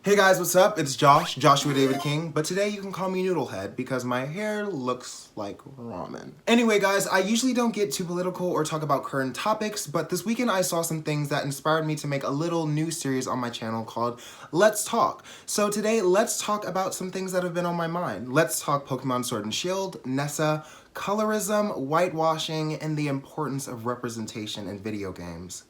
Hey guys, what's up? It's Joshua David King, but today you can call me Noodlehead because my hair looks like ramen. Anyway guys, I usually don't get too political or talk about current topics, but this weekend I saw some things that inspired me to make a little new series on my channel called Let's Talk. So today, let's talk about some things that have been on my mind. Let's talk Pokemon Sword and Shield, Nessa, colorism, whitewashing, and the importance of representation in video games.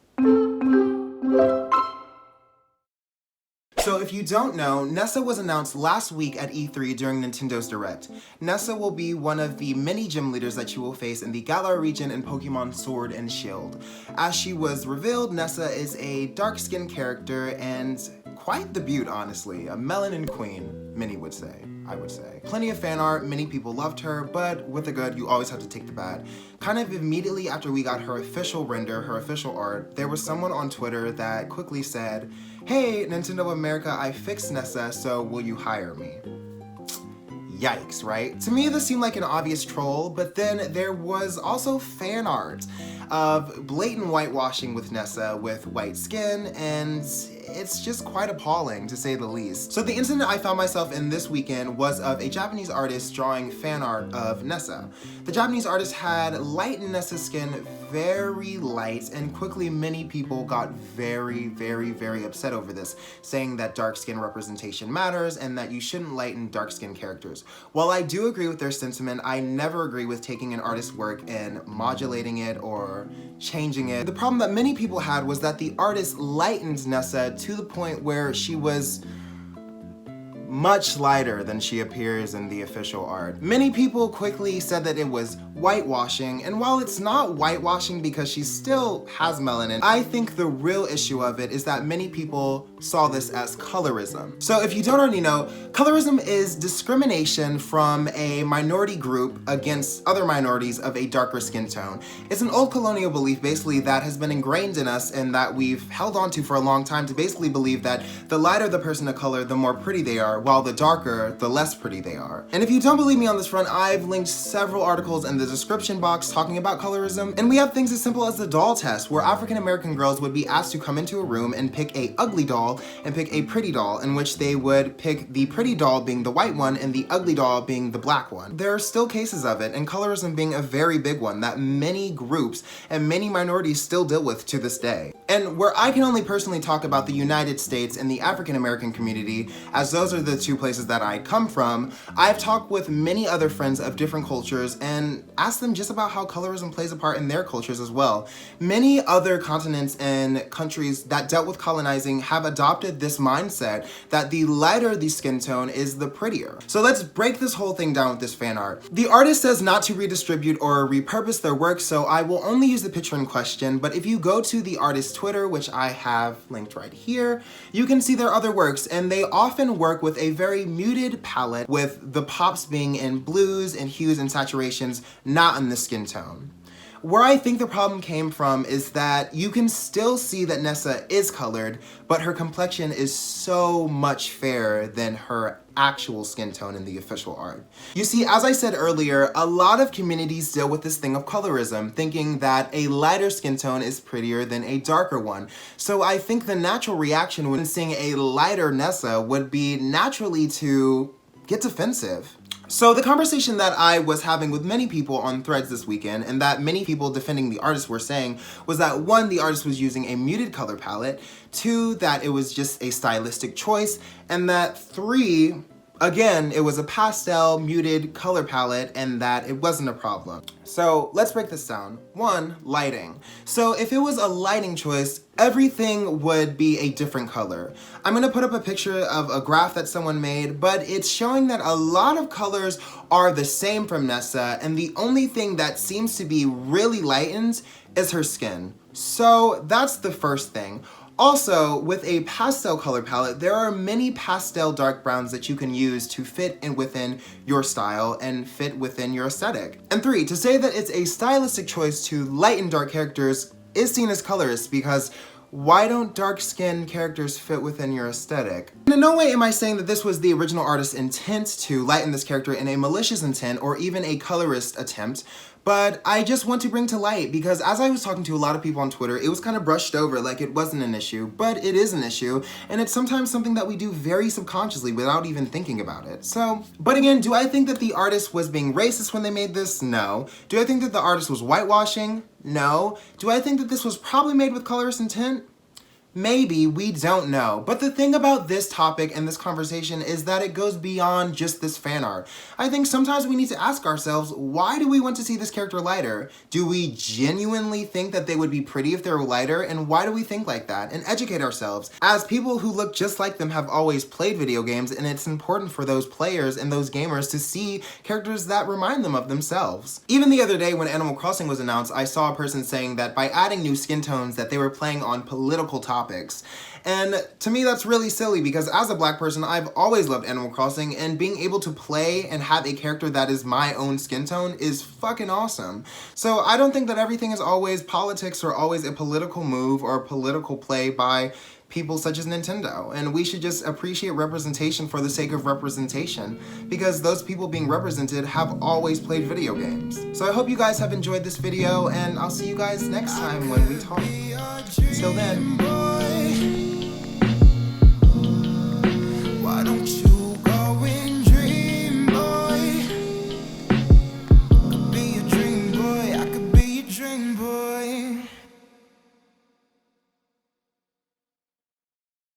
So if you don't know, Nessa was announced last week at E3 during Nintendo's Direct. Nessa will be one of the many gym leaders that you will face in the Galar region in Pokemon Sword and Shield. As she was revealed, Nessa is a dark-skinned character and quite the beaut, honestly. A melanin queen, many would say. I would say. Plenty of fan art, many people loved her, but with the good, you always have to take the bad. Kind of immediately after we got her official render, her official art, there was someone on Twitter that quickly said, "Hey, Nintendo of America, I fixed Nessa, so will you hire me?" Yikes, right? To me, this seemed like an obvious troll, but then there was also fan art of blatant whitewashing with Nessa with white skin, and it's just quite appalling, to say the least. So the incident I found myself in this weekend was of a Japanese artist drawing fan art of Nessa. The Japanese artist had lightened Nessa's skin very light, and quickly many people got very upset over this, saying that dark skin representation matters and that you shouldn't lighten dark skinned characters. While I do agree with their sentiment, I never agree with taking an artist's work and modulating it or changing it. The problem that many people had was that the artist lightened Nessa to the point where she was much lighter than she appears in the official art. Many people quickly said that it was whitewashing, and while it's not whitewashing because she still has melanin, I think the real issue of it is that many people saw this as colorism. So if you don't already know, colorism is discrimination from a minority group against other minorities of a darker skin tone. It's an old colonial belief basically that has been ingrained in us and that we've held on to for a long time, to basically believe that the lighter the person of color, the more pretty they are, while the darker, the less pretty they are. And if you don't believe me on this front, I've linked several articles in the description box talking about colorism, and we have things as simple as the doll test, where African American girls would be asked to come into a room and pick a ugly doll and pick a pretty doll, in which they would pick the pretty doll being the white one and the ugly doll being the black one. There are still cases of it, and colorism being a very big one that many groups and many minorities still deal with to this day. And where I can only personally talk about the United States and the African American community, as those are the two places that I come from, I've talked with many other friends of different cultures and asked them just about how colorism plays a part in their cultures as well. Many other continents and countries that dealt with colonizing have adopted this mindset that the lighter the skin tone is, the prettier. So let's break this whole thing down with this fan art. The artist says not to redistribute or repurpose their work, so I will only use the picture in question, but if you go to the artist's Twitter, which I have linked right here, you can see their other works, and they often work with a very muted palette, with the pops being in blues and hues and saturations, not in the skin tone. Where I think the problem came from is that you can still see that Nessa is colored, but her complexion is so much fairer than her actual skin tone in the official art. You see, as I said earlier, a lot of communities deal with this thing of colorism, thinking that a lighter skin tone is prettier than a darker one. So I think the natural reaction when seeing a lighter Nessa would be naturally to get defensive. So the conversation that I was having with many people on threads this weekend, and that many people defending the artist were saying, was that 1, the artist was using a muted color palette, 2, that it was just a stylistic choice, and that 3, again, it was a pastel muted color palette and that it wasn't a problem. So let's break this down. 1, lighting. So if it was a lighting choice, everything would be a different color. I'm gonna put up a picture of a graph that someone made, but it's showing that a lot of colors are the same from Nessa, and the only thing that seems to be really lightened is her skin. So that's the first thing. Also, with a pastel color palette, there are many pastel dark browns that you can use to fit in within your style and fit within your aesthetic. And 3, to say that it's a stylistic choice to lighten dark characters is seen as colorist, because why don't dark-skinned characters fit within your aesthetic? And in no way am I saying that this was the original artist's intent to lighten this character in a malicious intent or even a colorist attempt, But I just want to bring to light, because as I was talking to a lot of people on Twitter, it was kind of brushed over like it wasn't an issue, but it is an issue, and it's sometimes something that we do very subconsciously without even thinking about it. So, but again, do I think that the artist was being racist when they made this? No. Do I think that the artist was whitewashing? No. Do I think that this was probably made with colorist intent? Maybe, we don't know. But the thing about this topic and this conversation is that it goes beyond just this fan art. I think sometimes we need to ask ourselves, why do we want to see this character lighter? Do we genuinely think that they would be pretty if they were lighter? And why do we think like that? And educate ourselves. As people who look just like them have always played video games, and it's important for those players and those gamers to see characters that remind them of themselves. Even the other day when Animal Crossing was announced, I saw a person saying that by adding new skin tones that they were playing on political topics. And to me, that's really silly, because as a black person, I've always loved Animal Crossing, and being able to play and have a character that is my own skin tone is fucking awesome. So I don't think that everything is always politics or always a political move or a political play by people such as Nintendo, and we should just appreciate representation for the sake of representation, because those people being represented have always played video games. So I hope you guys have enjoyed this video, and I'll see you guys next time when we talk. Till then.